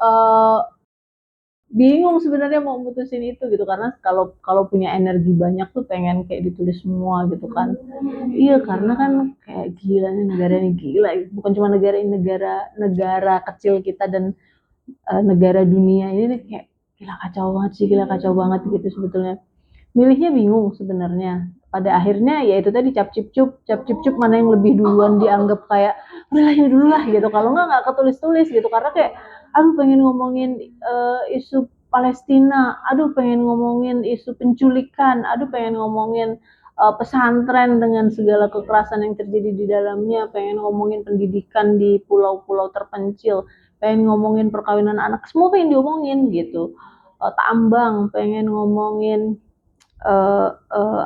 uh, bingung sebenarnya mau mutusin itu gitu, karena kalau kalau punya energi banyak tuh pengen kayak ditulis semua gitu kan. Iya, karena kan kayak gila nih negara ini, gila, bukan cuma negara ini, negara negara kecil kita dan negara dunia ini nih kayak gila kacau banget sih, gila kacau banget gitu sebetulnya. Milihnya bingung sebenarnya. Pada akhirnya ya itu tadi cap cip cup mana yang lebih duluan dianggap kayak udahlah ini dulu lah gitu. Kalau nggak ketulis-tulis gitu, karena kayak aduh pengen ngomongin isu Palestina, aduh pengen ngomongin isu penculikan, aduh pengen ngomongin pesantren dengan segala kekerasan yang terjadi di dalamnya, pengen ngomongin pendidikan di pulau-pulau terpencil, pengen ngomongin perkawinan anak, semua pengen diomongin gitu. Tambang, pengen ngomongin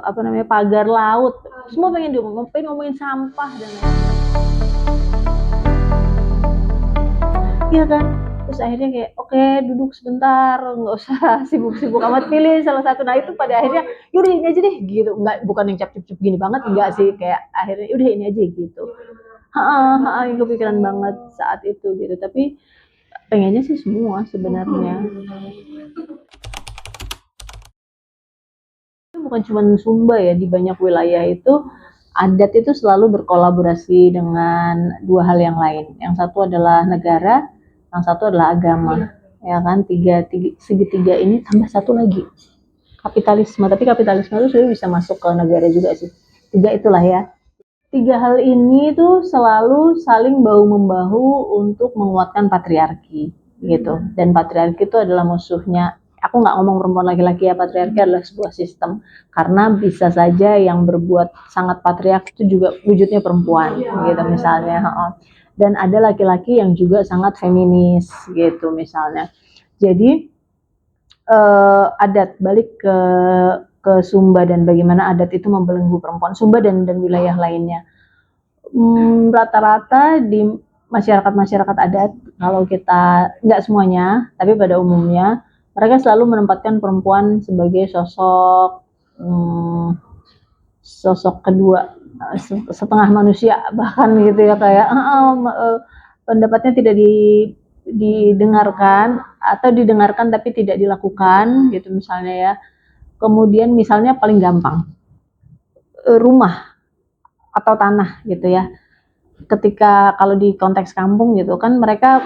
apa namanya, pagar laut, semua pengen diomongin, pengen ngomongin sampah dan lain-lain. Iya kan, terus akhirnya kayak oke, duduk sebentar, nggak usah sibuk-sibuk amat, pilih salah satu. Nah itu pada akhirnya yaudah ini aja deh gitu, nggak, bukan yang cap-cap gini banget, enggak sih, kayak akhirnya udah ini aja gitu. Yang kepikiran banget saat itu gitu, tapi pengennya sih semua sebenarnya. Bukan cuma Sumba ya, di banyak wilayah itu adat itu selalu berkolaborasi dengan dua hal yang lain. Yang satu adalah negara, yang satu adalah agama. Ya kan, segitiga ini tambah satu lagi, kapitalisme. Tapi kapitalisme itu sudah bisa masuk ke negara juga sih. Tiga itulah ya. Tiga hal ini tuh selalu saling bahu membahu untuk menguatkan patriarki gitu. Dan patriarki itu adalah musuhnya. Aku nggak ngomong perempuan laki-laki ya, patriarki adalah sebuah sistem. Karena bisa saja yang berbuat sangat patriarki itu juga wujudnya perempuan gitu misalnya. Dan ada laki-laki yang juga sangat feminis gitu misalnya. Jadi adat, balik ke Sumba dan bagaimana adat itu membelenggu perempuan Sumba dan wilayah lainnya. Rata-rata di masyarakat-masyarakat adat, kalau kita nggak semuanya, tapi pada umumnya mereka selalu menempatkan perempuan sebagai sosok sosok kedua, setengah manusia bahkan gitu ya, kayak pendapatnya tidak didengarkan atau didengarkan tapi tidak dilakukan gitu misalnya ya. Kemudian misalnya paling gampang rumah atau tanah gitu ya, ketika kalau di konteks kampung gitu kan mereka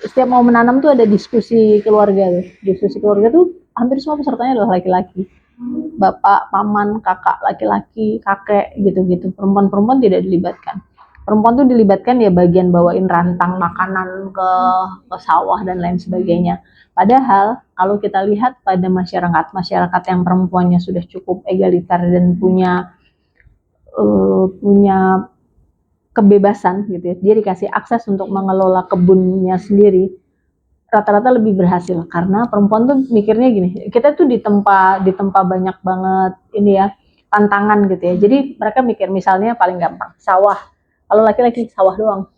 setiap mau menanam tuh ada diskusi keluarga tuh. Diskusi keluarga tuh hampir semua pesertanya adalah laki-laki. Bapak, paman, kakak laki-laki, kakek gitu-gitu. Perempuan-perempuan tidak dilibatkan. Perempuan tuh dilibatkan ya bagian bawain rantang makanan ke sawah dan lain sebagainya. Padahal kalau kita lihat pada masyarakat yang perempuannya sudah cukup egaliter dan punya kebebasan gitu ya, dia dikasih akses untuk mengelola kebunnya sendiri, rata-rata lebih berhasil. Karena perempuan tuh mikirnya gini, kita tuh ditempa banyak banget ini ya, tantangan gitu ya. Jadi mereka mikir misalnya paling gampang sawah, kalau laki-laki sawah doang,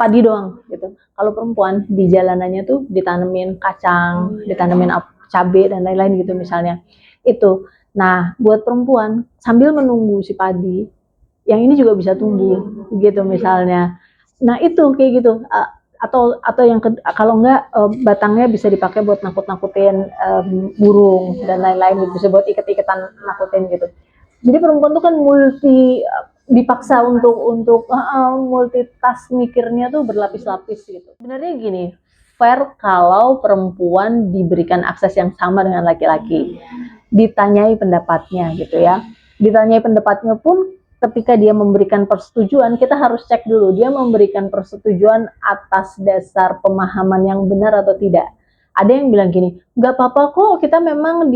padi doang gitu. Kalau perempuan di jalanannya tuh ditanemin kacang, ditanemin cabai dan lain-lain gitu misalnya. Itu. Nah, buat perempuan sambil menunggu si padi, yang ini juga bisa tumbuh gitu misalnya. Nah itu kayak gitu. Atau yang kalau enggak batangnya bisa dipakai buat nakut-nakutin burung dan lain-lain gitu, bisa buat iket-iketan nakutin gitu. Jadi perempuan tuh kan dipaksa untuk multitask, mikirnya tuh berlapis-lapis gitu. Sebenarnya gini, fair kalau perempuan diberikan akses yang sama dengan laki-laki, ditanyai pendapatnya gitu ya. Ditanyai pendapatnya pun ketika dia memberikan persetujuan, kita harus cek dulu dia memberikan persetujuan atas dasar pemahaman yang benar atau tidak. Ada yang bilang gini, nggak apa-apa kok, kita memang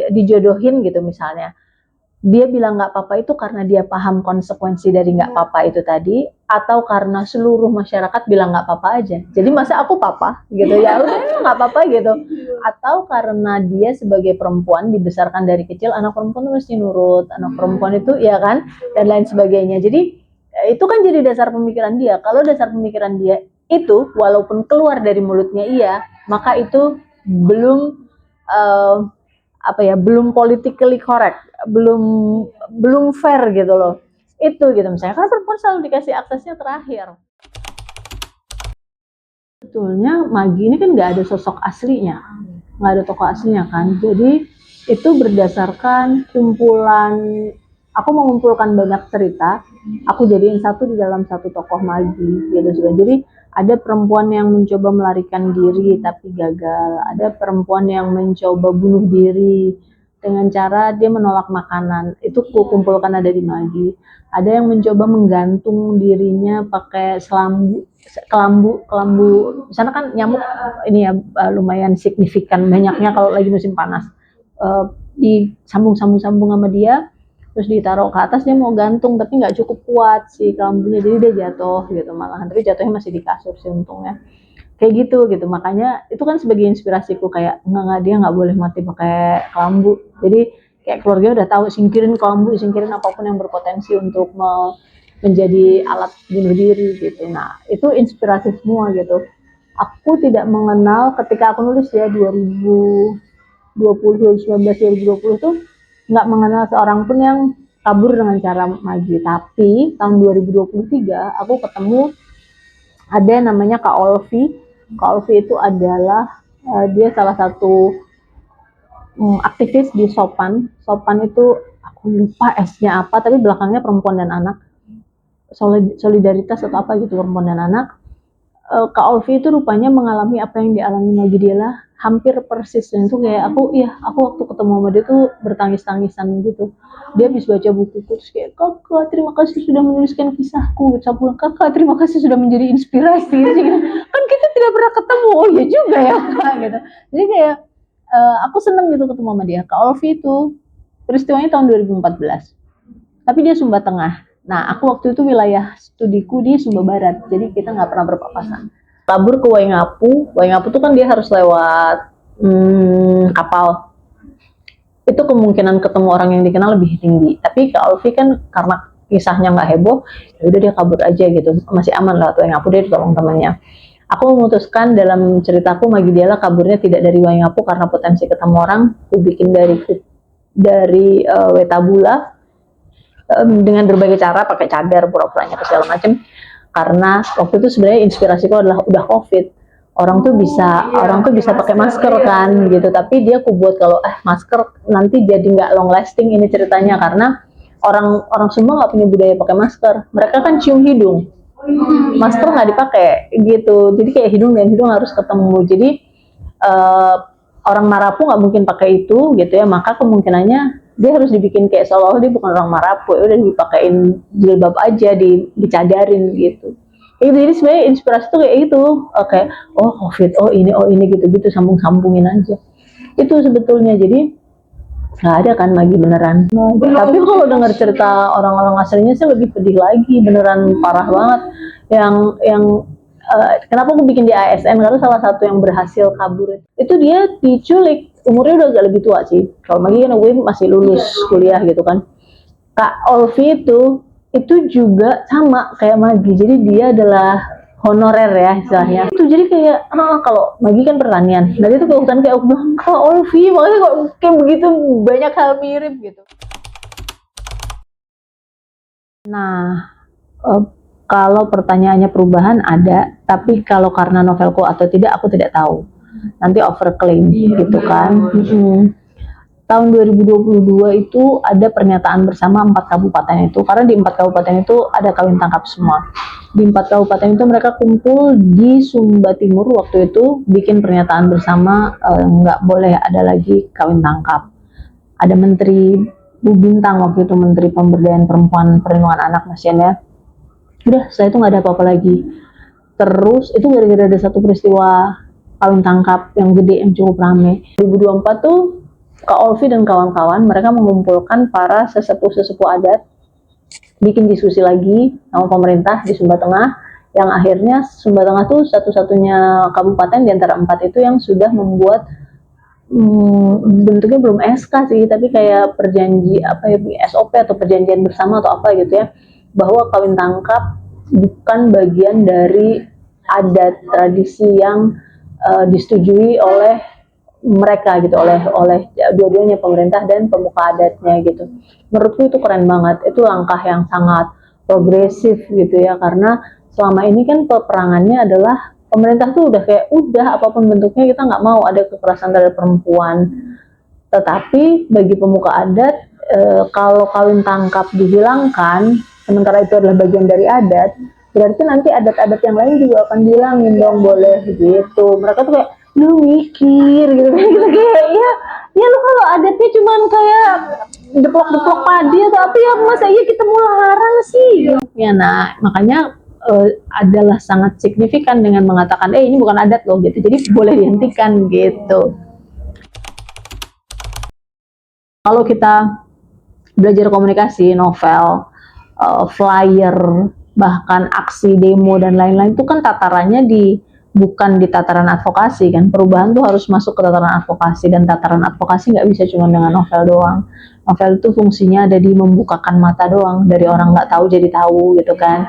dijodohin gitu misalnya. Dia bilang nggak apa-apa itu karena dia paham konsekuensi dari nggak apa-apa itu tadi, atau karena seluruh masyarakat bilang nggak apa-apa aja. Jadi masa aku papa gitu ya, udah nggak apa-apa gitu. Atau karena dia sebagai perempuan dibesarkan dari kecil, anak perempuan tuh mesti nurut, anak perempuan itu ya kan, dan lain sebagainya. Jadi itu kan jadi dasar pemikiran dia. Kalau dasar pemikiran dia itu walaupun keluar dari mulutnya iya, maka itu belum belum politically correct, belum belum fair gitu loh. Itu gitu misalnya, karena perempuan selalu dikasih aksesnya terakhir. Sebetulnya Magi ini kan nggak ada sosok aslinya, nggak ada tokoh aslinya kan. Jadi itu berdasarkan kumpulan, aku mengumpulkan banyak cerita, aku jadiin satu di dalam satu tokoh Magi gitu sudah. Jadi ada perempuan yang mencoba melarikan diri tapi gagal, ada perempuan yang mencoba bunuh diri dengan cara dia menolak makanan, itu kumpulkan ada di Magi. Ada yang mencoba menggantung dirinya pakai kelambu. Di sana kan nyamuk ini ya lumayan signifikan banyaknya kalau lagi musim panas. Disambung-sambung sama dia, terus ditaruh ke atas, dia mau gantung tapi nggak cukup kuat si kelambunya, jadi dia jatuh gitu malahan, tapi jatuhnya masih di kasur sih untungnya. Kayak gitu makanya itu kan sebagai inspirasiku, kayak nggak dia nggak boleh mati pakai kelambu. Jadi kayak keluarga udah tahu, singkirin kelambu, singkirin apapun yang berpotensi untuk menjadi alat bunuh diri gitu. Nah itu inspirasi semua gitu. Aku tidak mengenal ketika aku nulis ya 2020, 2019, 2020 tuh nggak mengenal seorang pun yang kabur dengan cara Magi. Tapi tahun 2023 aku ketemu ada namanya Kak Olvi. Kak Olvi itu adalah dia salah satu aktivis di Sopan. Sopan itu aku lupa S-nya apa, tapi belakangnya perempuan dan anak. Solidaritas atau apa gitu, perempuan dan anak. Kak Olvi itu rupanya mengalami apa yang dialami Magi Diela hampir persis, dan itu kayak aku waktu ketemu sama dia tuh bertangis-tangisan gitu. Dia habis baca buku terus kayak, kakak terima kasih sudah menuliskan kisahku. Saya bilang, kakak terima kasih sudah menjadi inspirasi gitu. Kan kita tidak pernah ketemu, oh ya juga ya gitu. Jadi kayak aku seneng gitu ketemu sama dia. Kak Olvi itu peristiwanya tahun 2014, tapi dia Sumba Tengah. Nah, aku waktu itu wilayah studiku di Sumba Barat, jadi kita nggak pernah berpapasan. Kabur ke Waingapu, Waingapu tuh kan dia harus lewat kapal. Itu kemungkinan ketemu orang yang dikenal lebih tinggi. Tapi Kak Alfi kan karena kisahnya nggak heboh, ya udah dia kabur aja gitu, masih aman lewat Waingapu, dia ditolong temannya. Aku memutuskan dalam ceritaku Magi Diela kaburnya tidak dari Waingapu karena potensi ketemu orang. Aku bikin dari Wetabula, dengan berbagai cara, pakai cadar, pura-puranya segala macam. Karena waktu itu sebenarnya inspirasiku adalah udah COVID, orang tuh bisa pakai masker kan gitu, tapi dia aku buat kalau masker nanti jadi nggak long lasting ini ceritanya, karena orang Sumba nggak punya budaya pakai masker, mereka kan cium hidung, masker nggak dipakai gitu, jadi kayak hidung dan hidung harus ketemu. Jadi orang Marapu nggak mungkin pakai itu gitu ya, maka kemungkinannya dia harus dibikin kayak seolah-olah dia bukan orang Marapu, ya udah dipakein jilbab aja, dicadarin gitu. Jadi sebenarnya inspirasi tuh kayak gitu, kayak COVID, oh ini gitu-gitu, sambung-sambungin aja. Itu sebetulnya, jadi nggak ada kan Magi beneran. Tapi kalau dengar cerita orang-orang aslinya sih lebih pedih lagi, beneran parah banget. Yang kenapa aku bikin di ASN, karena salah satu yang berhasil kabur itu dia diculik, umurnya udah agak lebih tua sih. Kalau Magi kan gue masih lulus kuliah gitu kan. Kak Olvi itu juga sama kayak Magi, jadi dia adalah honorer ya istilahnya. Itu jadi kayak kalau Magi kan pertanian, dan itu ke hutan kayak aku bilang, Kak Olvi makanya kok kayak begitu banyak hal mirip gitu. Nah, kalau pertanyaannya perubahan ada, tapi kalau karena novelku atau tidak aku tidak tahu. Nanti overclaim gitu kan. Tahun 2022 itu ada pernyataan bersama 4 kabupaten itu, karena di 4 kabupaten itu ada kawin tangkap semua. Di 4 kabupaten itu mereka kumpul di Sumba Timur waktu itu, bikin pernyataan bersama nggak boleh ada lagi kawin tangkap. Ada Menteri Bu Bintang waktu itu, Menteri Pemberdayaan Perempuan Perlindungan Anak, Mas ya. Udah, setelah itu nggak ada apa-apa lagi. Terus itu gara-gara ada satu peristiwa kawin tangkap yang gede, yang cukup rame. 2024 tuh Kak Olvi dan kawan-kawan mereka mengumpulkan para sesepuh-sesepuh adat, bikin diskusi lagi sama pemerintah di Sumba Tengah, yang akhirnya Sumba Tengah tuh satu-satunya kabupaten di antara 4 itu yang sudah membuat bentuknya belum SK sih, tapi kayak SOP atau perjanjian bersama atau apa gitu ya, bahwa kawin tangkap bukan bagian dari adat tradisi yang disetujui oleh mereka gitu, oleh dua-duanya, pemerintah dan pemuka adatnya gitu. Menurutku itu keren banget, itu langkah yang sangat progresif gitu ya, karena selama ini kan peperangannya adalah Pemerintah tuh udah kayak udah apapun bentuknya kita nggak mau ada kekerasan terhadap perempuan. Tetapi bagi pemuka adat, kalau kawin tangkap dihilangkan, sementara itu adalah bagian dari adat, berarti nanti adat-adat yang lain juga akan dihilangin dong, boleh gitu. Mereka tuh kayak, lu mikir gitu kayak ya lu kalau adatnya cuman kayak deplok-deplok padi atau apa ya masa iya kita mau larang sih ya. Nah makanya adalah sangat signifikan dengan mengatakan ini bukan adat loh gitu, jadi boleh dihentikan gitu. Kalau kita belajar komunikasi, novel, flyer, bahkan aksi demo dan lain-lain itu kan tatarannya bukan di tataran advokasi kan. Perubahan tuh harus masuk ke tataran advokasi, dan tataran advokasi nggak bisa cuma dengan novel doang. Novel itu fungsinya ada di membukakan mata doang, dari orang nggak tahu jadi tahu gitu kan.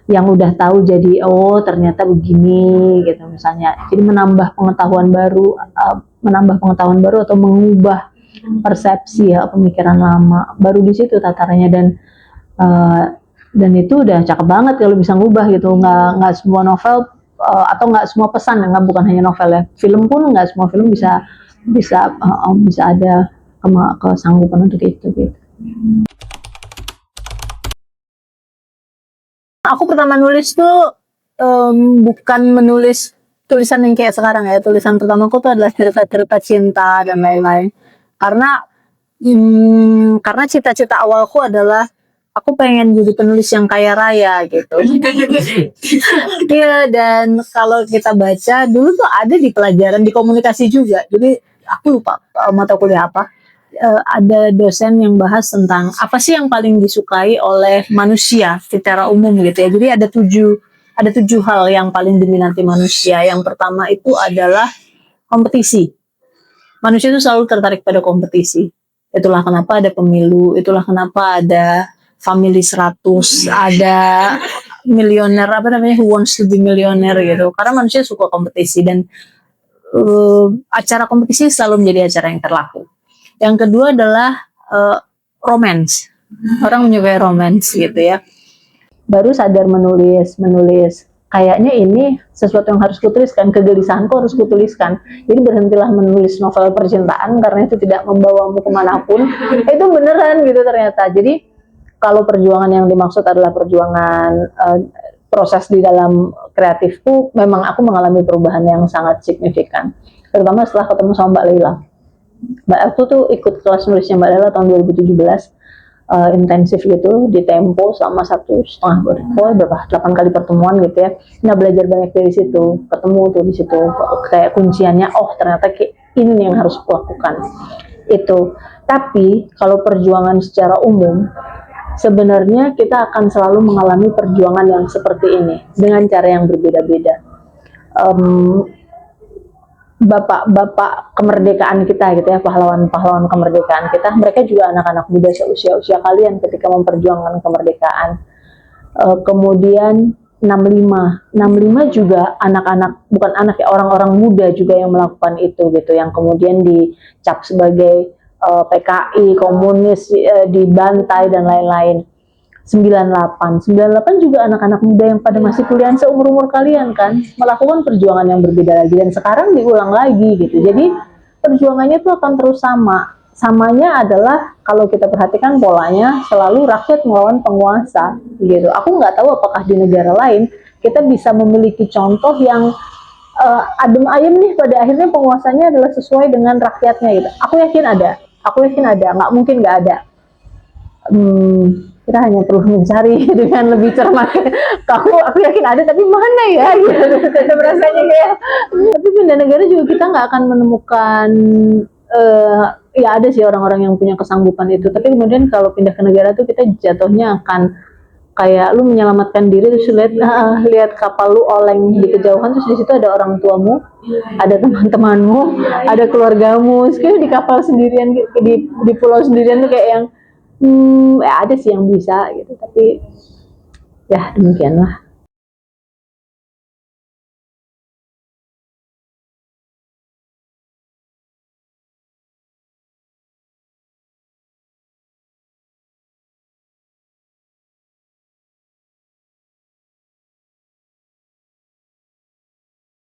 Yang udah tahu jadi oh ternyata begini gitu misalnya. Jadi menambah pengetahuan baru atau mengubah persepsi ya pemikiran lama, baru di situ tatarannya. Dan itu udah cakep banget kalau bisa ngubah gitu. Nggak semua novel atau nggak semua pesan, nggak, bukan hanya novel ya, film pun nggak semua film bisa bisa ada kesanggupan untuk itu gitu. Aku pertama nulis tuh bukan menulis tulisan yang kayak sekarang ya. Tulisan pertamaku tuh adalah cerita-cerita cinta dan lain-lain. Karena cita-cita awalku adalah aku pengen jadi penulis yang kaya raya gitu. Iya, dan kalau kita baca dulu tuh ada di pelajaran di komunikasi juga. Jadi aku lupa mata kuliah apa. Ada dosen yang bahas tentang apa sih yang paling disukai oleh manusia secara umum gitu ya. Jadi ada tujuh hal yang paling diminati manusia. Yang pertama itu adalah kompetisi. Manusia itu selalu tertarik pada kompetisi. Itulah kenapa ada pemilu, itulah kenapa ada Family 100, ada milioner apa namanya Who Wants to be Millionaire gitu. Karena manusia suka kompetisi, dan acara kompetisi selalu menjadi acara yang terlaku. Yang kedua adalah romance. Orang menyukai romance gitu ya. Baru sadar menulis kayaknya ini sesuatu yang harus kutuliskan, kegelisahanku harus kutuliskan. Jadi berhentilah menulis novel percintaan karena itu tidak membawamu kemanapun. Itu beneran gitu ternyata. Jadi kalau perjuangan yang dimaksud adalah perjuangan proses di dalam kreatifku, memang aku mengalami perubahan yang sangat signifikan. Terutama setelah ketemu sama Mbak Leila. Mbak aku tuh ikut kelas nulisnya Mbak Leila tahun 2017. Intensif gitu di Tempo selama 1,5 berapa 8 kali pertemuan gitu ya. Nah belajar banyak dari situ, ketemu tuh di situ kayak kunciannya, oh ternyata ini yang harus kulakukan itu. Tapi kalau perjuangan secara umum, sebenarnya kita akan selalu mengalami perjuangan yang seperti ini dengan cara yang berbeda-beda. Bapak-bapak kemerdekaan kita gitu ya, pahlawan-pahlawan kemerdekaan kita, mereka juga anak-anak muda seusia kalian ketika memperjuangkan kemerdekaan. Kemudian 65 juga anak-anak, bukan anak ya, orang-orang muda juga yang melakukan itu gitu, yang kemudian dicap sebagai PKI, komunis, dibantai dan lain-lain. 98 juga anak-anak muda yang pada masih kuliah seumur-umur kalian kan, melakukan perjuangan yang berbeda lagi, dan sekarang diulang lagi gitu. Jadi perjuangannya itu akan terus samanya adalah kalau kita perhatikan polanya selalu rakyat melawan penguasa gitu. Aku nggak tahu apakah di negara lain kita bisa memiliki contoh yang adem ayem nih, pada akhirnya penguasanya adalah sesuai dengan rakyatnya gitu. Aku yakin ada, nggak mungkin nggak ada. Kita hanya perlu mencari dengan lebih cermat. Aku yakin ada, tapi mana ya gitu. Rasanya kayak, tapi pindah negara juga kita nggak akan menemukan ya ada sih orang-orang yang punya kesanggupan itu, tapi kemudian kalau pindah ke negara tuh kita jatuhnya akan kayak lu menyelamatkan diri, terus lihat kapal lu oleng di kejauhan, terus di situ ada orang tuamu, ada teman-temanmu, ada keluargamu, terus di kapal sendirian, di pulau sendirian tuh kayak yang ya ada sih yang bisa gitu, tapi ya demikianlah.